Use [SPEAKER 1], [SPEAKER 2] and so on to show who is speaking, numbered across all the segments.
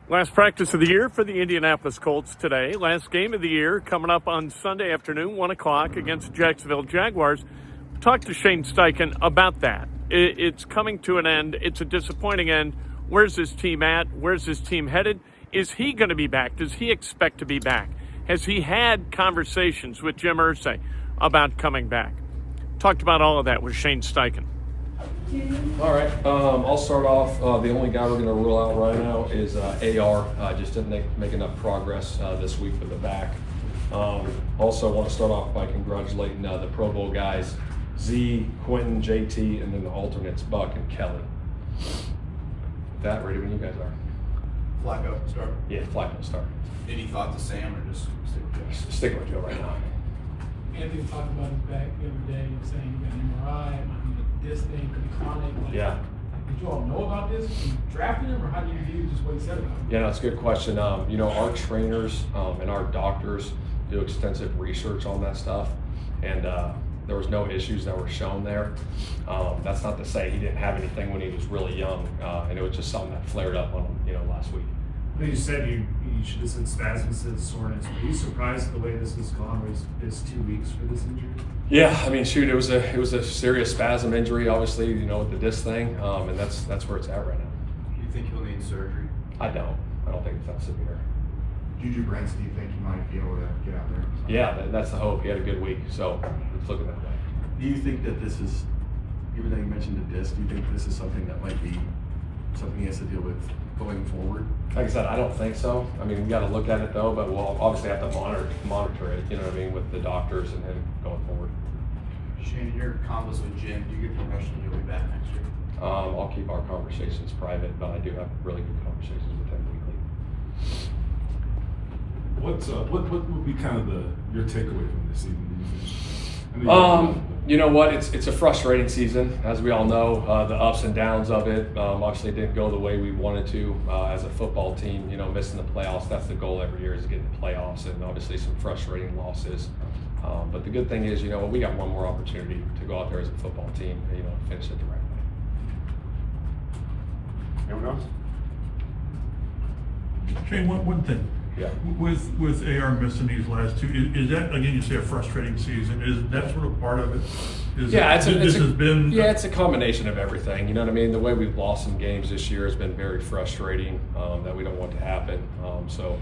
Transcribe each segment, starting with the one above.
[SPEAKER 1] Last practice of the year for the Indianapolis Colts today. Last game of the year coming up on Sunday afternoon, 1 o'clock against the Jacksonville Jaguars. Talk to Shane Steichen about that. It's coming to an end. It's a disappointing end. Where's his team at? Where's his team headed? Is he going to be back? Does he expect to be back? Has he had conversations with Jim Irsay about coming back? Talked about all of that with Shane Steichen.
[SPEAKER 2] All right, I'll start off. The only guy we're going to rule out right now is AR. Just didn't make enough progress this week with the back. Also want to start off by congratulating the Pro Bowl guys, Z, Quentin, JT, and then the alternates, Buck and Kelly. With that, ready when you guys are.
[SPEAKER 3] Flacco, start.
[SPEAKER 2] Yeah, Flacco, start.
[SPEAKER 3] Any thought to Sam or just stick with Joe?
[SPEAKER 2] Stick with Joe right now.
[SPEAKER 4] Anthony talked about his back the other day, saying he got an MRI, this thing could be chronic.
[SPEAKER 2] Yeah.
[SPEAKER 4] Did you all know about this? Did you drafted him, or how do you view just what he said about him?
[SPEAKER 2] Yeah, that's a good question. Our trainers and our doctors do extensive research on that stuff, and there was no issues that were shown there. That's not to say he didn't have anything when he was really young, and it was just something that flared up on him, last week.
[SPEAKER 5] I think you said you should have said spasms and soreness. Were you surprised at the way this has gone? Was 2 weeks for this injury?
[SPEAKER 2] Yeah, I mean, shoot, it was a serious spasm injury, obviously, with the disc thing, and that's where it's at right now.
[SPEAKER 3] Do you think he'll need surgery?
[SPEAKER 2] I don't think it's that severe.
[SPEAKER 6] Juju Brents, do you think he might be able to get out there?
[SPEAKER 2] Yeah, that's the hope. He had a good week, so it's looking that way.
[SPEAKER 7] Do you think that this is, even though you mentioned the disc, do you think this is something that might be something he has to deal with going forward?
[SPEAKER 2] Like I said, I don't think so. I mean, we got to look at it though, but we'll obviously have to monitor it, with the doctors and him going forward.
[SPEAKER 3] Shane, in your combos with Jim, do you get the impression you'll be back next year?
[SPEAKER 2] I'll keep our conversations private, but I do have really good conversations with him weekly.
[SPEAKER 8] What would be kind of your takeaway from this season?
[SPEAKER 2] You know what? It's a frustrating season, as we all know. The ups and downs of it. Obviously, didn't go the way we wanted to as a football team. Missing the playoffs. That's the goal every year, is to get in the playoffs, and obviously some frustrating losses. But the good thing is, we got one more opportunity to go out there as a football team, and finish it the right way.
[SPEAKER 8] Anyone else?
[SPEAKER 9] Shane, one thing.
[SPEAKER 2] Yeah.
[SPEAKER 9] With AR missing these last two, is that, again, you say a frustrating season? Is that sort of part of it?
[SPEAKER 2] It's a combination of everything. You know what I mean? The way we've lost some games this year has been very frustrating. That we don't want to happen. So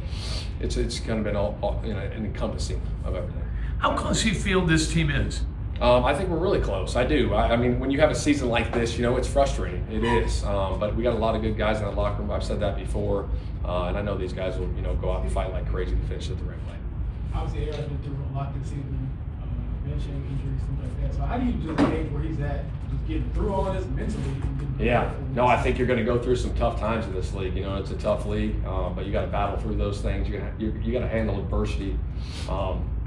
[SPEAKER 2] it's kind of been all an encompassing of everything.
[SPEAKER 1] How close do you feel this team is?
[SPEAKER 2] I think we're really close. I do. I mean, when you have a season like this, it's frustrating. It is. But we got a lot of good guys in that locker room. I've said that before. And I know these guys will, go out and fight like crazy to finish it the right way.
[SPEAKER 4] Obviously, AR's been through a lot this season, mentioning injuries, things like that. So how do you just gauge where he's at, just getting through all of this mentally?
[SPEAKER 2] Yeah. No, I think you're going to go through some tough times in this league. It's a tough league, but you got to battle through those things. You got to handle adversity,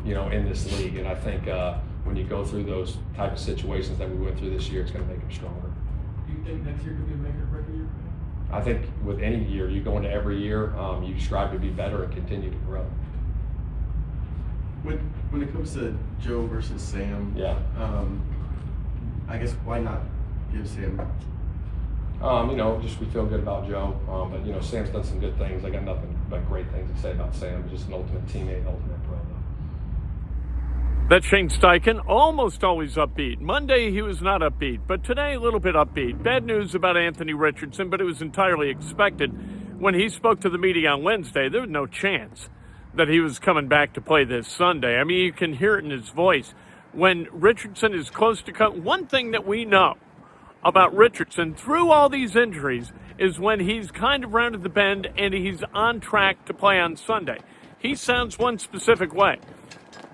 [SPEAKER 2] in this league. And I think when you go through those type of situations that we went through this year, it's going to make him stronger.
[SPEAKER 4] Do you think next year could be a make or break year?
[SPEAKER 2] I think with any year, you go into every year, you strive to be better and continue to grow.
[SPEAKER 7] When it comes to Joe versus Sam,
[SPEAKER 2] yeah.
[SPEAKER 7] I guess why not give Sam?
[SPEAKER 2] Just we feel good about Joe, but Sam's done some good things. I got nothing but great things to say about Sam. He's just an ultimate teammate, ultimate pro.
[SPEAKER 1] That's Shane Steichen, almost always upbeat. Monday, he was not upbeat, but today, a little bit upbeat. Bad news about Anthony Richardson, but it was entirely expected. When he spoke to the media on Wednesday, there was no chance that he was coming back to play this Sunday. I mean, you can hear it in his voice. When Richardson is close to cut, one thing that we know about Richardson through all these injuries is when he's kind of rounded the bend and he's on track to play on Sunday. He sounds one specific way.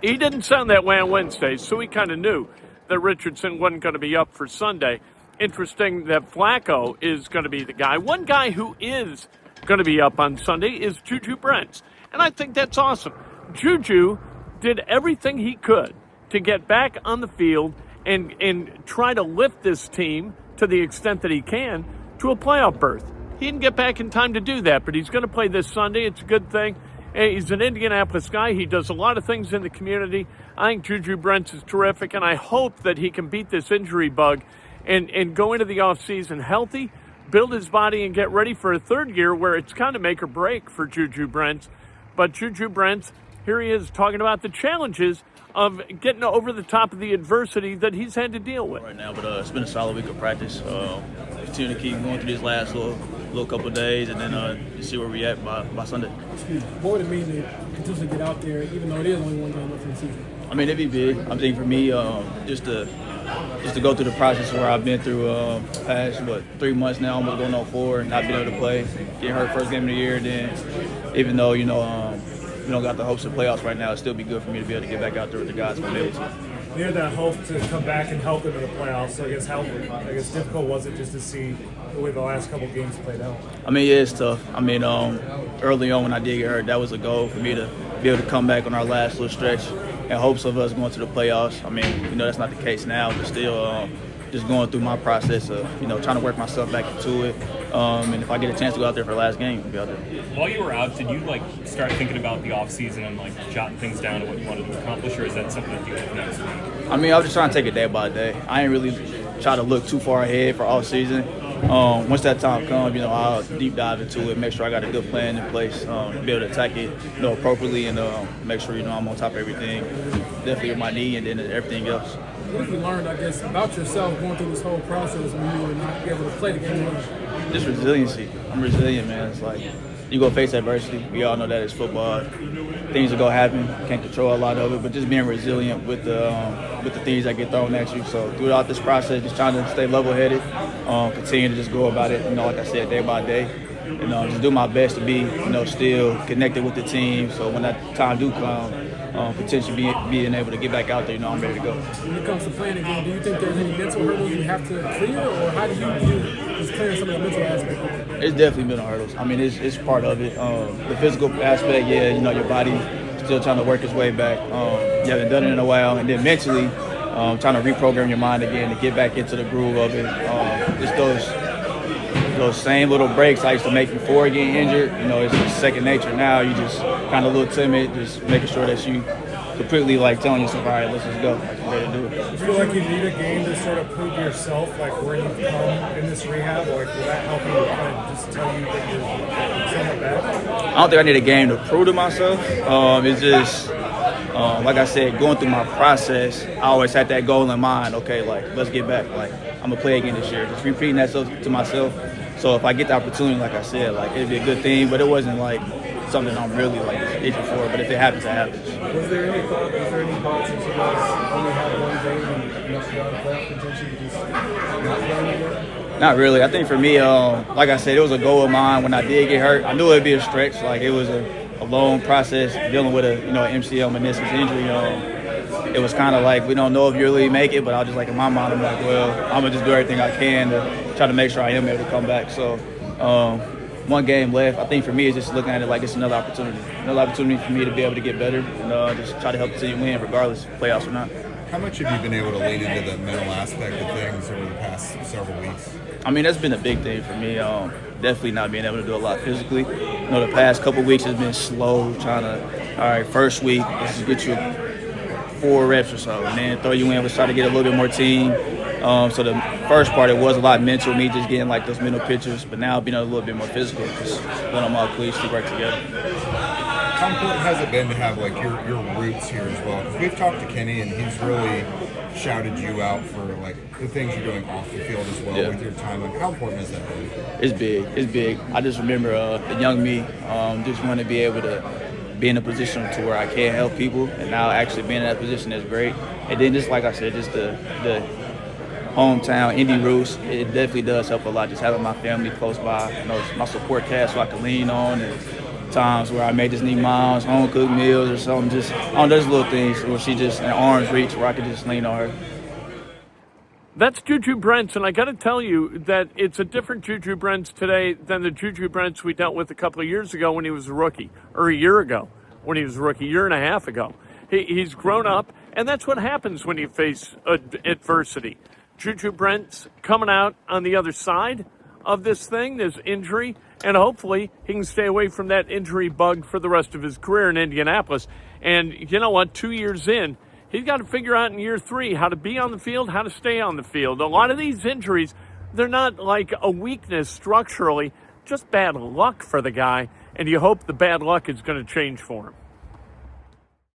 [SPEAKER 1] He didn't sound that way on Wednesday, so we kind of knew that Richardson wasn't going to be up for Sunday. Interesting that Flacco is going to be the guy. One guy who is going to be up on Sunday is Juju Brents, and I think that's awesome. Juju did everything he could to get back on the field and try to lift this team to the extent that he can to a playoff berth. He didn't get back in time to do that, but he's going to play this Sunday. It's a good thing. He's an Indianapolis guy. He does a lot of things in the community. I think Juju Brents is terrific, and I hope that he can beat this injury bug and go into the offseason healthy, build his body and get ready for a third year where it's kind of make or break for Juju Brents. But Juju Brents, here he is talking about the challenges of getting over the top of the adversity that he's had to deal with
[SPEAKER 10] right now. But it's been a solid week of practice. Continue to keep going through these last little couple of days, and then to see where we at by Sunday.
[SPEAKER 4] What would it mean to continuously get out there, even though it is only one game left in the season?
[SPEAKER 10] I mean, it'd be big. I think for me, just to go through the process where I've been through past 3 months now, almost going on 4, and not being able to play, getting hurt first game of the year, then even though we don't got the hopes of playoffs right now, it'd still be good for me to be able to get back out there with the guys when I'm able to.
[SPEAKER 5] You had that hope to come back and help them in the playoffs. So I guess difficult was it just to see the way the last couple of games played out?
[SPEAKER 10] I mean, yeah, it's tough. I mean, early on when I did get hurt, that was a goal for me to be able to come back on our last little stretch in hopes of us going to the playoffs. I mean, that's not the case now, but still just going through my process of, trying to work myself back into it. And if I get a chance to go out there for the last game, I'll be out there.
[SPEAKER 11] While you were out, did you start thinking about the off season and jotting things down to what you wanted to accomplish, or is that something that you do next week?
[SPEAKER 10] I mean, I was just trying to take it day by day. I ain't really try to look too far ahead for off season. Once that time comes, I'll deep dive into it, make sure I got a good plan in place, be able to attack it, appropriately, and make sure I'm on top of everything. Definitely with my knee and then everything else.
[SPEAKER 4] What have you learned, I guess, about yourself going through this whole process when you were not able to play the game?
[SPEAKER 10] Just resiliency. I'm resilient, man. It's like you go face adversity. We all know that it's football. Things are gonna happen. Can't control a lot of it, but just being resilient with the things that get thrown at you. So throughout this process, just trying to stay level-headed, continue to just go about it. Like I said, day by day, and just do my best to be, still connected with the team. So when that time do come, potentially being able to get back out there, I'm ready to go.
[SPEAKER 4] When it comes to playing again, do you think there's any mental hurdles you have to clear, or how do you view just clearing some of the mental aspect?
[SPEAKER 10] It's definitely mental hurdles. I mean, it's part of it. The physical aspect, yeah, your body still trying to work its way back. You haven't done it in a while, and then mentally, trying to reprogram your mind again to get back into the groove of it. Just those same little breaks I used to make before getting injured. It's just second nature now. You just kind of a little timid, just making sure that you completely telling yourself, all right, let's just go. I'm ready to do it.
[SPEAKER 5] You feel like you need a game to sort of prove yourself, where you've come in this rehab? Will that help you kind of just tell you that you're somewhat back?
[SPEAKER 10] I don't think I need a game to prove to myself. It's just, like I said, going through my process, I always had that goal in mind. Okay, let's get back. I'm going to play again this year. Just repeating that stuff to myself. So if I get the opportunity, like I said, it'd be a good thing, but it wasn't something I'm really itching for. But if it happens, it happens.
[SPEAKER 4] Was there any thought since you guys only had one game and you got a playoff contention to just not playing again?
[SPEAKER 10] Not really. I think for me, like I said, it was a goal of mine when I did get hurt. I knew it'd be a stretch. It was a long process dealing with a MCL meniscus injury. It was kind of we don't know if you really make it, but I was just in my mind, I'm well, I'm going to just do everything I can to try to make sure I am able to come back. So one game left. I think for me, it's just looking at it it's another opportunity for me to be able to get better and just try to help the team win regardless of playoffs or not.
[SPEAKER 6] How much have you been able to lean into the mental aspect of things over the past several weeks?
[SPEAKER 10] I mean, that's been a big thing for me. Definitely not being able to do a lot physically. The past couple weeks has been slow, trying to, all right, first week, let's just get you 4 reps or so, and then throw you in, let's try to get a little bit more team. So the first part, it was a lot mental, me just getting those mental pictures, but now being a little bit more physical, just going on my cleats to work together.
[SPEAKER 6] How important has it been to have your roots here as well? Because we've talked to Kenny, and he's really shouted you out for the things you're doing off the field as well with your time. How important is that been?
[SPEAKER 10] It's big. I just remember the young me just want to be able to be in a position to where I can help people, and now actually being in that position is great. And then just like I said, just the hometown Indy roots, it definitely does help a lot. Just having my family close by, my support cast so I can lean on, and times where I may just need mom's home cooked meals or something. Just those little things where she just in arm's reach where I can just lean on her.
[SPEAKER 1] That's Juju Brents, and I got to tell you that it's a different Juju Brents today than the Juju Brents we dealt with a couple of years ago when he was a rookie, or a year ago when he was a rookie, 1.5 years ago. He's grown up, and that's what happens when you face adversity. Juju Brents coming out on the other side of this thing, this injury, and hopefully he can stay away from that injury bug for the rest of his career in Indianapolis. And you know what? 2 years in, he's got to figure out in year 3 how to be on the field, how to stay on the field. A lot of these injuries, They're not like a weakness structurally, just bad luck for the guy, and you hope the bad luck is going to change for him.